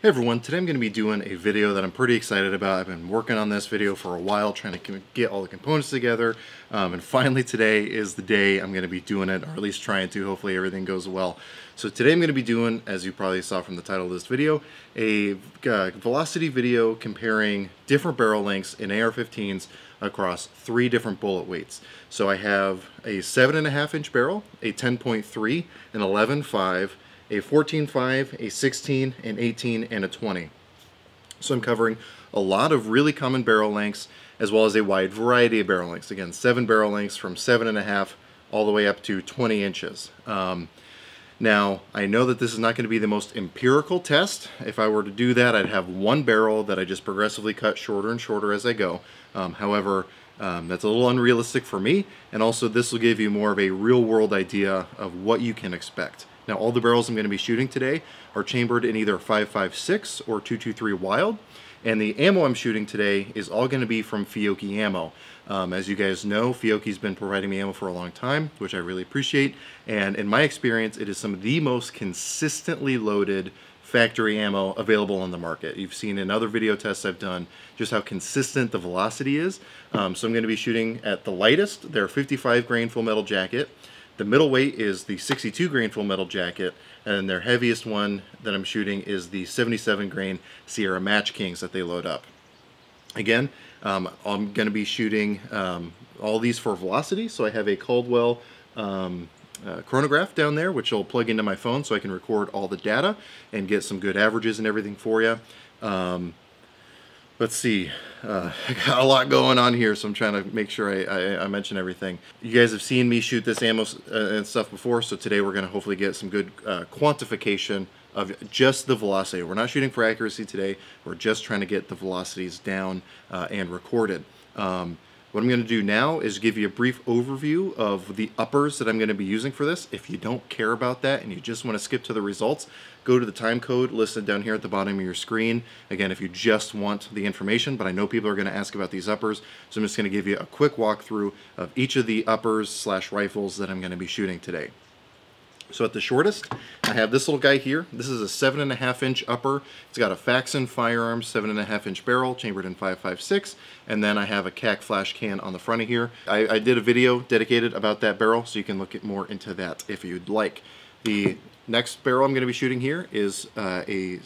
Hey everyone, today I'm going to be doing a video that I'm pretty excited about. I've been working on this video for a while, trying to get all the components together, and finally today is the day I'm going to be doing it, or at least trying to. Hopefully everything goes well. So today I'm going to be doing, as you probably saw from the title of this video, a velocity video comparing different barrel lengths in AR-15s across 3 different bullet weights. So I have a 7.5 inch barrel, a 10.3, an 11.5, a 14.5, a 16, an 18, and a 20. So I'm covering a lot of really common barrel lengths as well as a wide variety of barrel lengths. Again, 7 barrel lengths from 7.5 all the way up to 20 inches. Now, I know that this is not going to be the most empirical test. If I were to do that, I'd have one barrel that I just progressively cut shorter and shorter as I go. However, that's a little unrealistic for me, and also this will give you more of a real-world idea of what you can expect. Now, all the barrels I'm going to be shooting today are chambered in either 5.56 or 223 Wild, and the ammo I'm shooting today is all going to be from Fiocchi Ammo. As you guys know, Fiocchi's been providing me ammo for a long time, which I really appreciate, and in my experience, it is some of the most consistently loaded factory ammo available on the market. You've seen in other video tests I've done just how consistent the velocity is. So I'm going to be shooting at the lightest, their 55 grain full metal jacket. The middle weight is the 62 grain full metal jacket, and then their heaviest one that I'm shooting is the 77 grain Sierra Match Kings that they load up. Again, I'm going to be shooting all these for velocity, so I have a Caldwell chronograph down there, which will plug into my phone so I can record all the data and get some good averages and everything for you. Let's see, I got a lot going on here, so I'm trying to make sure I mention everything. You guys have seen me shoot this ammo and stuff before, so today we're going to hopefully get some good quantification of just the velocity. We're not shooting for accuracy today, we're just trying to get the velocities down and recorded. What I'm going to do now is give you a brief overview of the uppers that I'm going to be using for this. If you don't care about that and you just want to skip to the results, go to the time code listed down here at the bottom of your screen. Again, if you just want the information, but I know people are going to ask about these uppers, so I'm just going to give you a quick walkthrough of each of the uppers slash rifles that I'm going to be shooting today. So at the shortest, I have this little guy here. This is a 7.5 inch upper. It's got a Faxon Firearms 7.5 inch barrel chambered in 5.56, and then I have a CAC flash can on the front of here. I did a video dedicated about that barrel, so you can look more into that if you'd like. The next barrel I'm going to be shooting here is a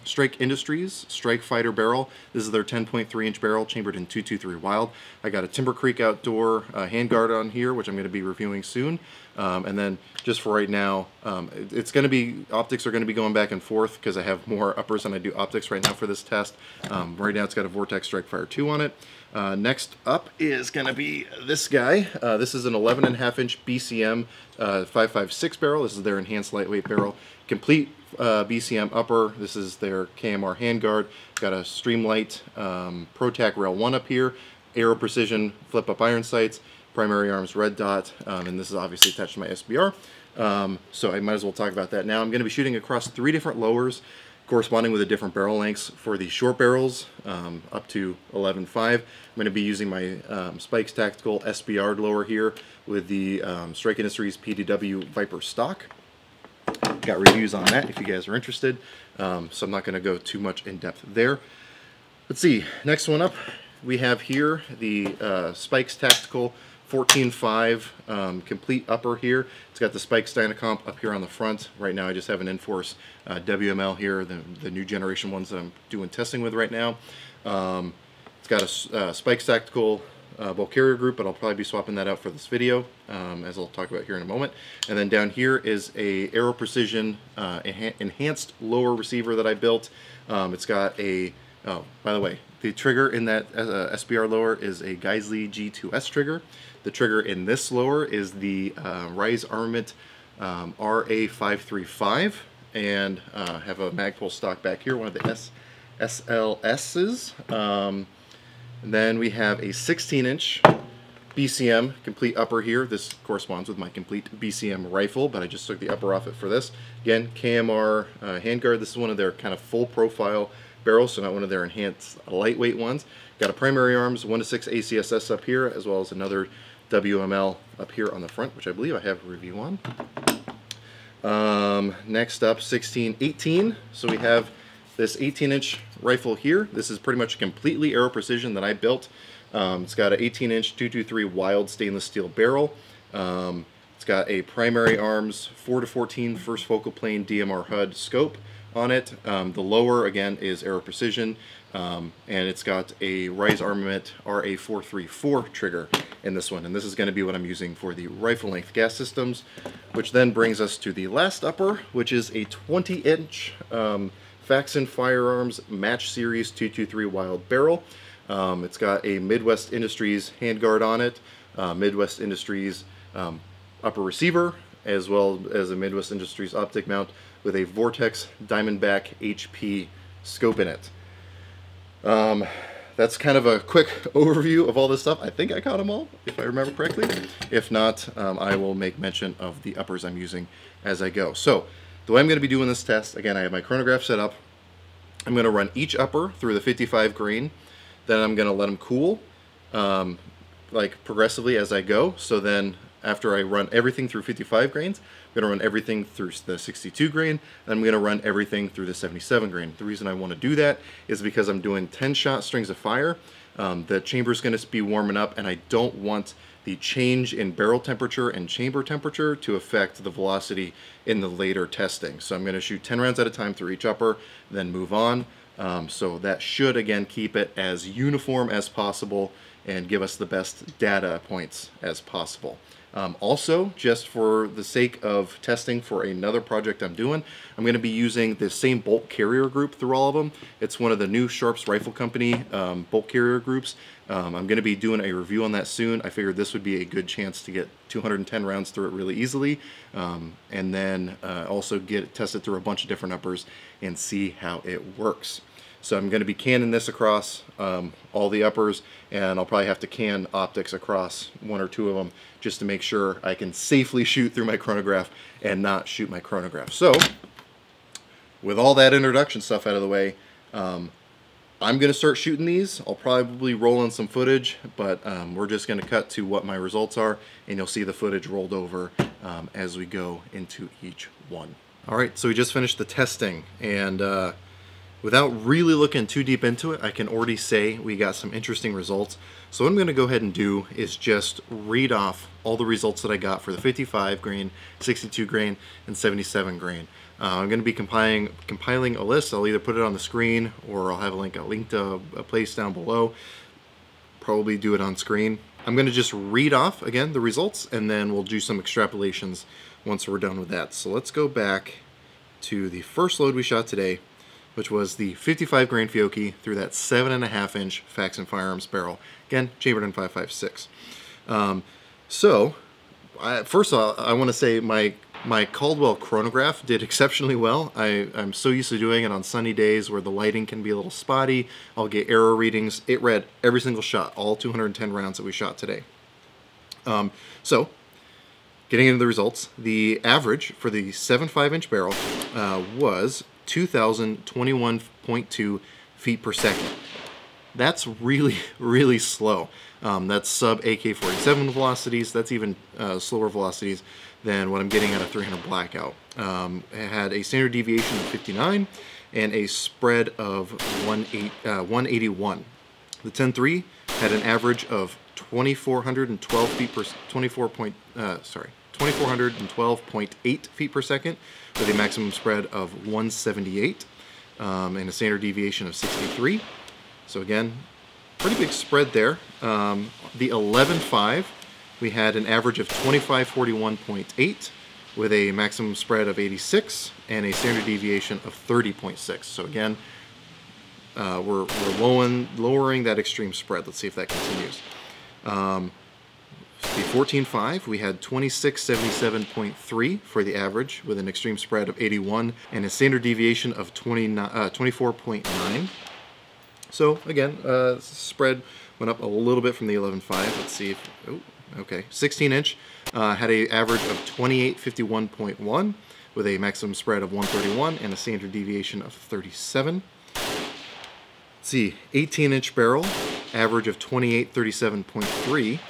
Strike Industries Strike Fighter barrel. This is their 10.3 inch barrel chambered in 223 Wild. I got a Timber Creek Outdoor handguard on here, which I'm going to be reviewing soon. And then just for right now, it's going to be, optics are going to be going back and forth because I have more uppers than I do optics right now for this test. Right now it's got a Vortex Strike Fire 2 on it. Next up is going to be this guy. This is an 11.5 inch BCM 5.56 barrel. This is their enhanced lightweight barrel. Complete BCM upper. This is their KMR handguard. Got a Streamlight ProTac Rail 1 up here. Aero Precision flip up iron sights. Primary arms red dot, and this is obviously attached to my SBR. So I might as well talk about that now. I'm going to be shooting across 3 different lowers corresponding with the different barrel lengths. For the short barrels, up to 11.5, I'm going to be using my Spikes Tactical SBR lower here with the Strike Industries PDW Viper stock. Got reviews on that if you guys are interested, so I'm not going to go too much in depth there. Let's see, next one up, we have here the Spikes Tactical 14.5 complete upper here. It's got the Spikes Dynacomp up here on the front. Right now I just have an Enforce WML here, the new generation ones that I'm doing testing with right now. It's got a Spikes Tactical bulk carrier group, but I'll probably be swapping that out for this video, as I'll talk about here in a moment. And then down here is a Aero Precision enhanced lower receiver that I built. It's got a, oh, by the way, the trigger in that SBR lower is a Geisley G2S trigger. The trigger in this lower is the Rise Armament RA535, and have a Magpul stock back here, one of the SLS's. And then we have a 16 inch BCM complete upper here. This corresponds with my complete BCM rifle, but I just took the upper off it for this. Again, KMR handguard. This is one of their kind of full profile barrels, so not one of their enhanced lightweight ones. Got a primary arms 1-6 ACSS up here, as well as another WML up here on the front, which I believe I have a review on. Next up, 1618. So we have this 18-inch rifle here. This is pretty much completely Aero Precision that I built. It's got an 18-inch 223 Wild stainless steel barrel. It's got a primary arms 4-14 first focal plane DMR HUD scope on it. The lower, again, is Aero Precision, and it's got a Rise Armament RA434 trigger in this one, and this is going to be what I'm using for the rifle length gas systems, which then brings us to the last upper, which is a 20-inch Faxon Firearms Match Series 223 Wild barrel. It's got a Midwest Industries handguard on it, Midwest Industries upper receiver, as well as a Midwest Industries optic mount with a Vortex Diamondback HP scope in it. That's kind of a quick overview of all this stuff. I think I caught them all, if I remember correctly. If not, I will make mention of the uppers I'm using as I go. So, the way I'm going to be doing this test, again, I have my chronograph set up. I'm going to run each upper through the 55 grain. Then I'm going to let them cool, like progressively as I go. So then, after I run everything through 55 grains, I'm going to run everything through the 62 grain, and I'm going to run everything through the 77 grain. The reason I want to do that is because I'm doing 10-shot strings of fire. The chamber is going to be warming up, and I don't want the change in barrel temperature and chamber temperature to affect the velocity in the later testing. So I'm going to shoot 10 rounds at a time through each upper, then move on. So that should, again, keep it as uniform as possible and give us the best data points as possible. Also, just for the sake of testing for another project I'm doing, I'm going to be using the same bolt carrier group through all of them. It's one of the new Sharps Rifle Company bolt carrier groups. I'm going to be doing a review on that soon. I figured this would be a good chance to get 210 rounds through it really easily, and then also get it tested through a bunch of different uppers and see how it works. So I'm going to be canning this across all the uppers, and I'll probably have to can optics across one or two of them just to make sure I can safely shoot through my chronograph and not shoot my chronograph. So, with all that introduction stuff out of the way, I'm going to start shooting these. I'll probably roll in some footage, but we're just going to cut to what my results are, and you'll see the footage rolled over as we go into each one. Alright, so we just finished the testing, and without really looking too deep into it, I can already say we got some interesting results. So what I'm going to go ahead and do is just read off all the results that I got for the 55 grain, 62 grain, and 77 grain. I'm going to be compiling a list. I'll either put it on the screen or I'll have a link to a place down below. Probably do it on screen. I'm going to just read off again the results, and then we'll do some extrapolations once we're done with that. So let's go back to the first load we shot today, which was the 55 grain Fiocchi through that 7.5-inch Faxon Firearms barrel. Again, chambered in 5.56. First of all, I want to say my Caldwell chronograph did exceptionally well. I'm so used to doing it on sunny days where the lighting can be a little spotty. I'll get error readings. It read every single shot, all 210 rounds that we shot today. So, getting into the results, the average for the 7.5-inch barrel was 2,021.2 feet per second. That's really, really slow. That's sub AK-47 velocities. That's even slower velocities than what I'm getting at a 300 blackout. It had a standard deviation of 59 and a spread of 181. The 10.3 had an average of 2,412 feet per 2,412.8 feet per second, with a maximum spread of 178 and a standard deviation of 63. So again, pretty big spread there. The 11.5, we had an average of 2,541.8 with a maximum spread of 86 and a standard deviation of 30.6. So again, we're lowering that extreme spread. Let's see if that continues. The 14.5, we had 2677.3 for the average with an extreme spread of 81 and a standard deviation of 24.9. So again, spread went up a little bit from the 11.5. Let's see if, oh, okay, 16-inch had an average of 2851.1 with a maximum spread of 131 and a standard deviation of 37. Let's see, 18-inch barrel, average of 2837.3.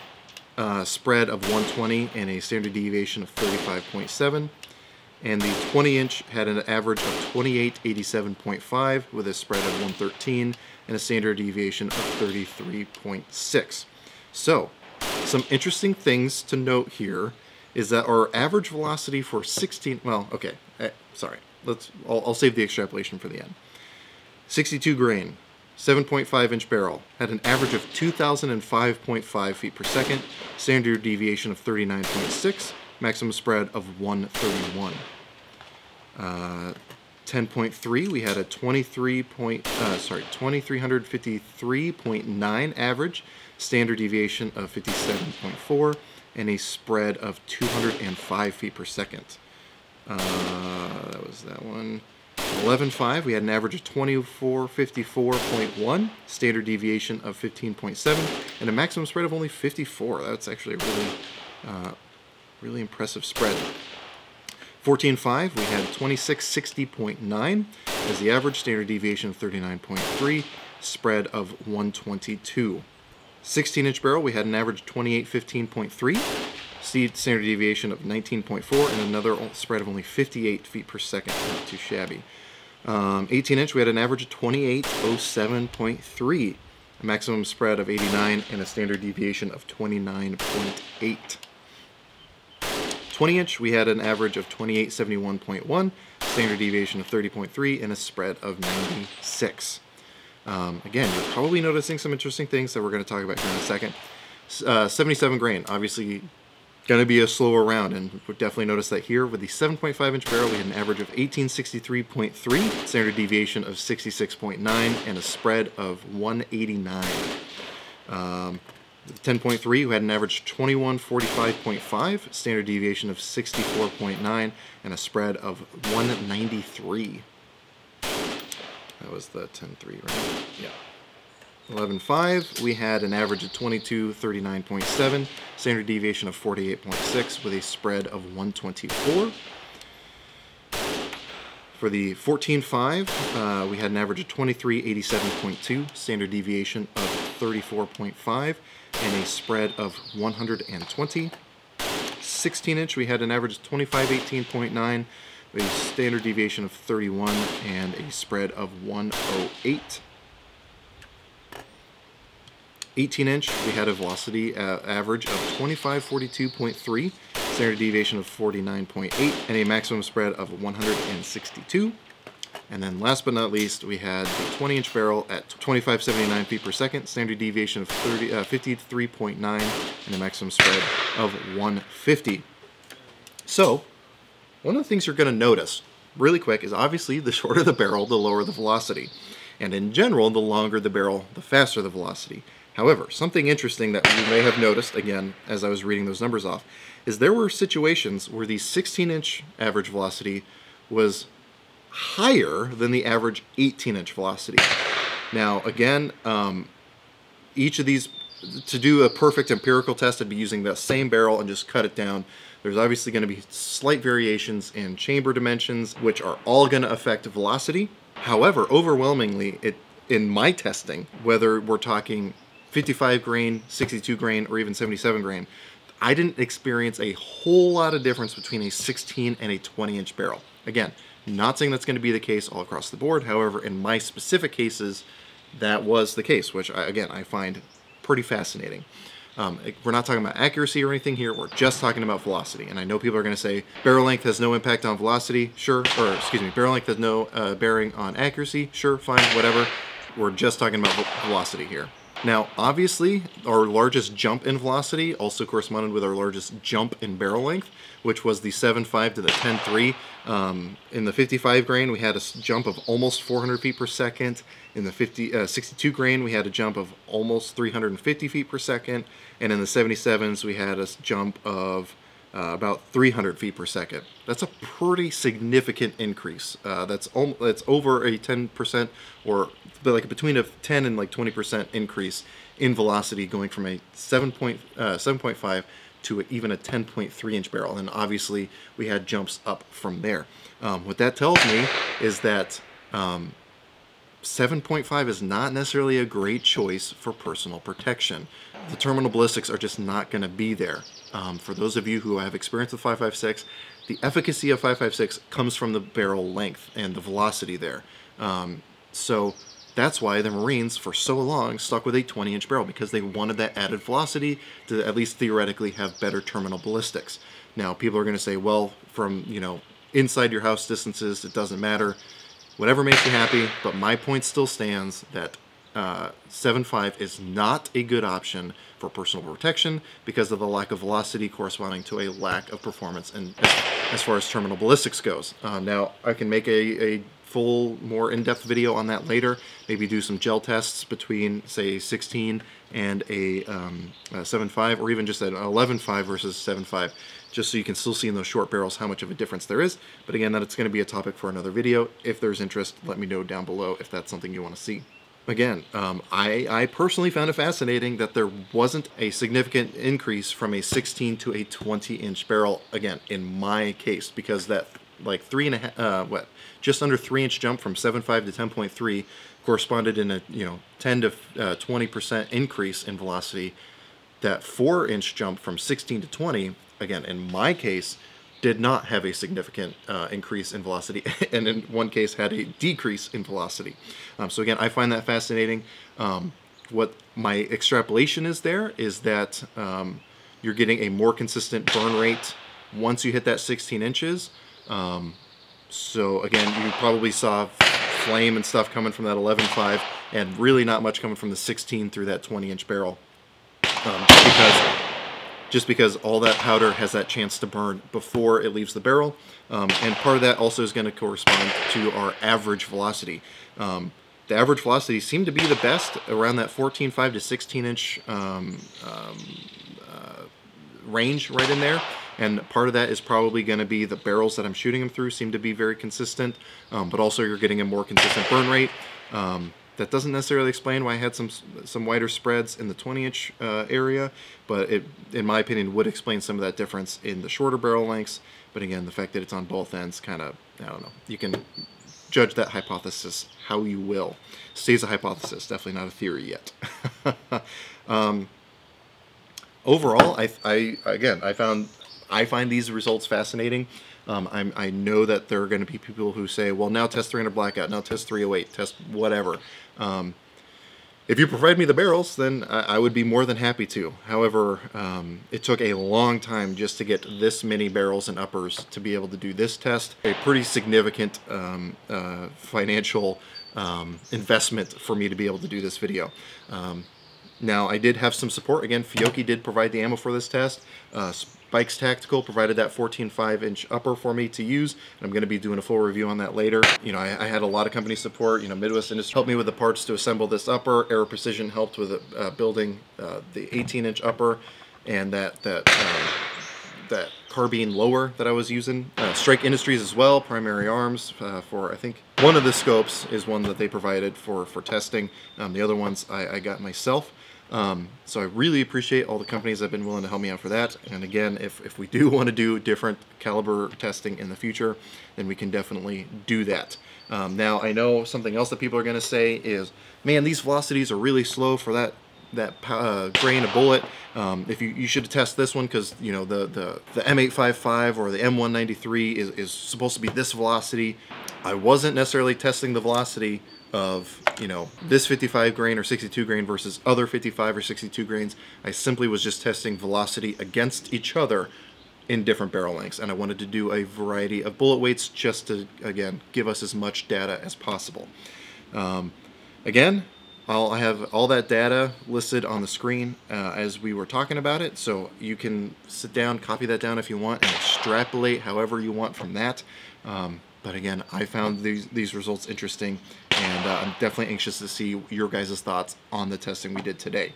Spread of 120 and a standard deviation of 35.7. And the 20-inch had an average of 2887.5 with a spread of 113 and a standard deviation of 33.6. So, some interesting things to note here is that our average velocity for 16, well, okay, sorry, I'll save the extrapolation for the end. 62 grain, 7.5 inch barrel, had an average of 2005.5 feet per second, standard deviation of 39.6, maximum spread of 131. 10.3, we had a 2353.9 average, standard deviation of 57.4, and a spread of 205 feet per second. That was that one. 11.5, we had an average of 2454.1, standard deviation of 15.7, and a maximum spread of only 54. That's actually a really impressive spread. 14.5, we had 2660.9 as the average, standard deviation of 39.3, spread of 122. 16-inch barrel, we had an average of 2815.3, standard deviation of 19.4, and another spread of only 58 feet per second. Not too shabby. 18-inch, we had an average of 2807.3, a maximum spread of 89, and a standard deviation of 29.8. 20-inch, we had an average of 2871.1, standard deviation of 30.3, and a spread of 96. Again, you're probably noticing some interesting things that we're going to talk about here in a second. 77 grain, obviously going to be a slower round, and we'll definitely notice that here. With the 7.5 inch barrel, we had an average of 1863.3, standard deviation of 66.9, and a spread of 189. 10.3, we had an average 2145.5, standard deviation of 64.9, and a spread of 193. That was the 10.3, right? Yeah. 11.5, we had an average of 2239.7, standard deviation of 48.6, with a spread of 124. For the 14.5, we had an average of 2387.2, standard deviation of 34.5, and a spread of 120. 16-inch, we had an average of 2518.9, with a standard deviation of 31, and a spread of 108. 18-inch, we had a velocity average of 2542.3, standard deviation of 49.8, and a maximum spread of 162. And then last but not least, we had the 20-inch barrel at 2579 feet per second, standard deviation of 53.9, and a maximum spread of 150. So, one of the things you're going to notice really quick is obviously the shorter the barrel, the lower the velocity. And in general, the longer the barrel, the faster the velocity. However, something interesting that you may have noticed, again, as I was reading those numbers off, is there were situations where the 16-inch average velocity was higher than the average 18-inch velocity. Now, again, each of these, to do a perfect empirical test, I'd be using the same barrel and just cut it down. There's obviously going to be slight variations in chamber dimensions, which are all going to affect velocity. However, overwhelmingly, in my testing, whether we're talking 55 grain, 62 grain, or even 77 grain, I didn't experience a whole lot of difference between a 16 and a 20-inch barrel. Again, not saying that's going to be the case all across the board. However, in my specific cases, that was the case, which, again, I find pretty fascinating. We're not talking about accuracy or anything here. We're just talking about velocity. And I know people are going to say, barrel length has no impact on velocity. Sure. Or, excuse me, barrel length has no bearing on accuracy. Sure, fine, whatever. We're just talking about velocity here. Now, obviously, our largest jump in velocity also corresponded with our largest jump in barrel length, which was the 7.5 to the 10.3. In the 55 grain, we had a jump of almost 400 feet per second. In the 62 grain, we had a jump of almost 350 feet per second. And in the 77s, we had a jump of about 300 feet per second. That's a pretty significant increase. That's over a 10% or like between a 10 and like 20% increase in velocity, going from a 7.5 to even a 10.3 inch barrel. And obviously we had jumps up from there. What that tells me is that 7.5 is not necessarily a great choice for personal protection. The terminal ballistics are just not going to be there. For those of you who have experience with 5.56, the efficacy of 5.56 comes from the barrel length and the velocity there. So that's why the Marines, for so long, stuck with a 20-inch barrel, because they wanted that added velocity to at least theoretically have better terminal ballistics. Now, people are going to say, well, from, you know, inside your house distances, it doesn't matter. Whatever makes you happy, but my point still stands that 7.5 is not a good option for personal protection because of the lack of velocity corresponding to a lack of performance and as far as terminal ballistics goes. Now, I can make a full, more in-depth video on that later, maybe do some gel tests between, say, 16 and a 7.5, or even just an 11.5 versus 7.5, just so you can still see in those short barrels how much of a difference there is. But again, that's going to be a topic for another video. If there's interest, let me know down below if that's something you want to see. Again, I personally found it fascinating that there wasn't a significant increase from a 16 to a 20-inch barrel, again, in my case, because that like just under 3-inch jump from 7.5 to 10.3 corresponded in a 10 to 20% increase in velocity. That 4-inch jump from 16 to 20, again, in my case, did not have a significant increase in velocity, and in one case had a decrease in velocity. So again, I find that fascinating. What my extrapolation is there is that you're getting a more consistent burn rate once you hit that 16 inches. So again, you probably saw flame and stuff coming from that 11.5 and really not much coming from the 16 through that 20-inch barrel. Just because all that powder has that chance to burn before it leaves the barrel. And part of that also is going to correspond to our average velocity. The average velocity seemed to be the best around that 14.5 to 16-inch range right in there. And part of that is probably going to be the barrels that I'm shooting them through seem to be very consistent, but also you're getting a more consistent burn rate. That doesn't necessarily explain why I had some wider spreads in the 20-inch area, but it, in my opinion, would explain some of that difference in the shorter barrel lengths. But again, the fact that it's on both ends kind of, I don't know. You can judge that hypothesis how you will. Stays a hypothesis, definitely not a theory yet. Overall, I find these results fascinating. I know that there are going to be people who say, well, now test 300 blackout, now test 308, test whatever. If you provide me the barrels, then I would be more than happy to. However, it took a long time just to get this many barrels and uppers to be able to do this test. A pretty significant financial investment for me to be able to do this video. Now, I did have some support. Again, Fiocchi did provide the ammo for this test. Spikes Tactical provided that 14.5-inch upper for me to use. And I'm going to be doing a full review on that later. You know, I had a lot of company support. You know, Midwest Industries helped me with the parts to assemble this upper. Aero Precision helped with building the 18-inch upper and that carbine lower that I was using. Strike Industries as well, Primary Arms for, I think, one of the scopes is one that they provided for testing. The other ones I got myself. So I really appreciate all the companies that have been willing to help me out for that. And again, if we do want to do different caliber testing in the future, then we can definitely do that. Now, I know something else that people are going to say is, man, these velocities are really slow for that grain of bullet. If you should test this one because, you know, the M855 or the M193 is supposed to be this velocity. I wasn't necessarily testing the velocity of, you know, this 55 grain or 62 grain versus other 55 or 62 grains. I simply was just testing velocity against each other in different barrel lengths, and I wanted to do a variety of bullet weights just to, again, give us as much data as possible. Again, I have all that data listed on the screen as we were talking about it, so you can sit down, copy that down if you want, and extrapolate however you want from that. But again, I found these results interesting, and I'm definitely anxious to see your guys' thoughts on the testing we did today.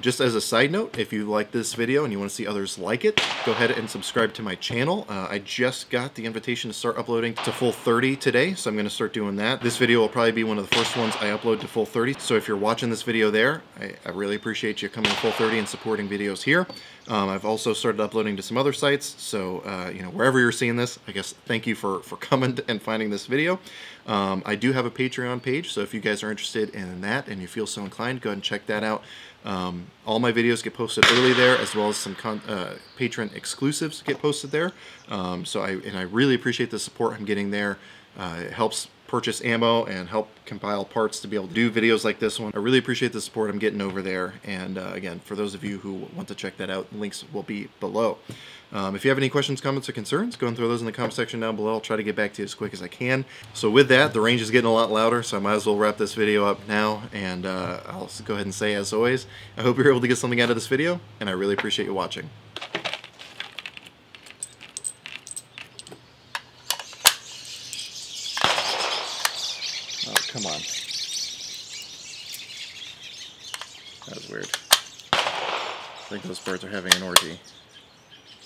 Just as a side note, if you like this video and you want to see others like it, go ahead and subscribe to my channel. I just got the invitation to start uploading to full 30 today, so I'm going to start doing that. This video will probably be one of the first ones I upload to full 30, so if you're watching this video there, I really appreciate you coming to full 30 and supporting videos here. I've also started uploading to some other sites, so you know, wherever you're seeing this, I guess thank you for coming and finding this video. I do have a Patreon page, so if you guys are interested in that and you feel so inclined, go ahead and check that out. All my videos get posted early there, as well as some patron exclusives get posted there. So I really appreciate the support I'm getting there. It helps purchase ammo and help compile parts to be able to do videos like this one. I really appreciate the support I'm getting over there, and again, for those of you who want to check that out, links will be below. If you have any questions, comments, or concerns, go and throw those in the comment section down below. I'll try to get back to you as quick as I can. So with that, the range is getting a lot louder, so I might as well wrap this video up now, and I'll go ahead and say, as always, I hope you're able to get something out of this video, and I really appreciate you watching. Oh, come on. That was weird. I think those birds are having an orgy.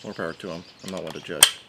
More power to them. I'm not one to judge.